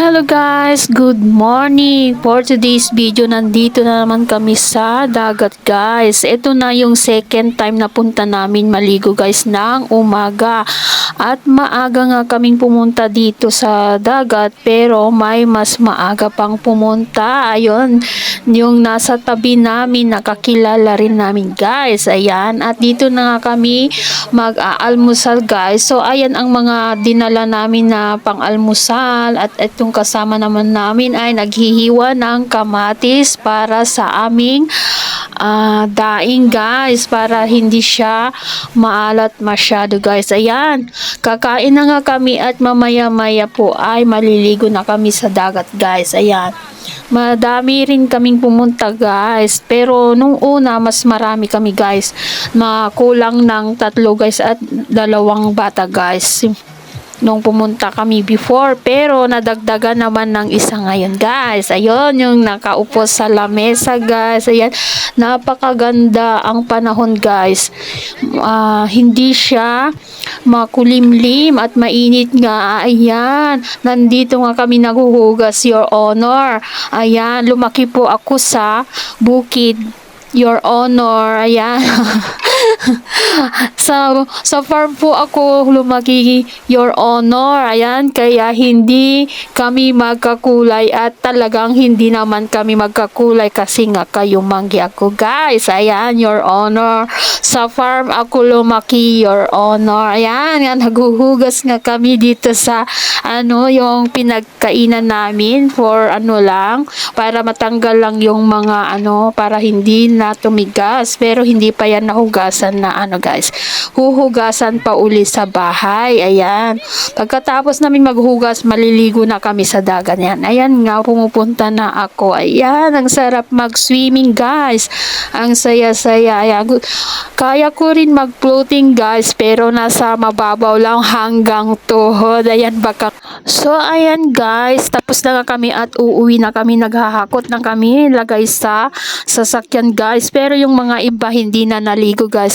Hello guys, good morning. For today's video, nandito na naman kami sa dagat guys. Ito na yung second time na punta namin maligo guys ng umaga. At maaga nga kaming pumunta dito sa dagat, pero may mas maaga pang pumunta. Ayun, yung nasa tabi namin, nakakilala rin namin guys. Ayan, at dito na nga kami mag-aalmusal guys. So ayan ang mga dinala namin na pang-almusal, at itong kasama naman namin ay naghihiwa ng kamatis para sa aming daing guys, para hindi siya maalat masyado guys. Ayan, kakain na nga kami at mamaya-maya po ay maliligo na kami sa dagat guys. Ayan, madami rin kaming pumunta guys, pero nung una mas marami kami guys, na kulang ng 3 guys at 2 bata guys nung pumunta kami before, pero nadagdagan naman ng isa ngayon guys. Ayun, yung nakaupo sa lamesa guys. Ayan, napakaganda ang panahon guys. Hindi siya makulimlim at mainit nga. Ayan, nandito nga kami naghuhugas, Your Honor. Ayan, lumaki po ako sa bukid, Your Honor. Ayan. sa farm po ako lumaki, Your Honor. Ayan, kaya hindi kami magkakulay, at talagang hindi naman kami magkakulay kasi nga kayo manggi ako guys. Ayan, Your Honor, sa farm ako lumaki, Your Honor. Ayan, naghuhugas nga kami dito sa yung pinagkainan namin for lang, para matanggal lang yung mga para hindi na tumigas, pero hindi pa yan nahugasan na guys. Huhugasan pa uli sa bahay. Ayan, pagkatapos namin maghugas, maliligo na kami sa dagat. Ayan nga, pumupunta na ako. Ayan, ang sarap mag-swimming guys, ang saya-saya. Ayan, kaya ko rin mag-floating guys, pero nasa mababaw lang hanggang tuhod. Ayan, baka. So ayan guys, tapos na kami at uuwi na kami. Naghahakot na kami, lagay sa sasakyan guys, pero yung mga iba hindi na naligo guys.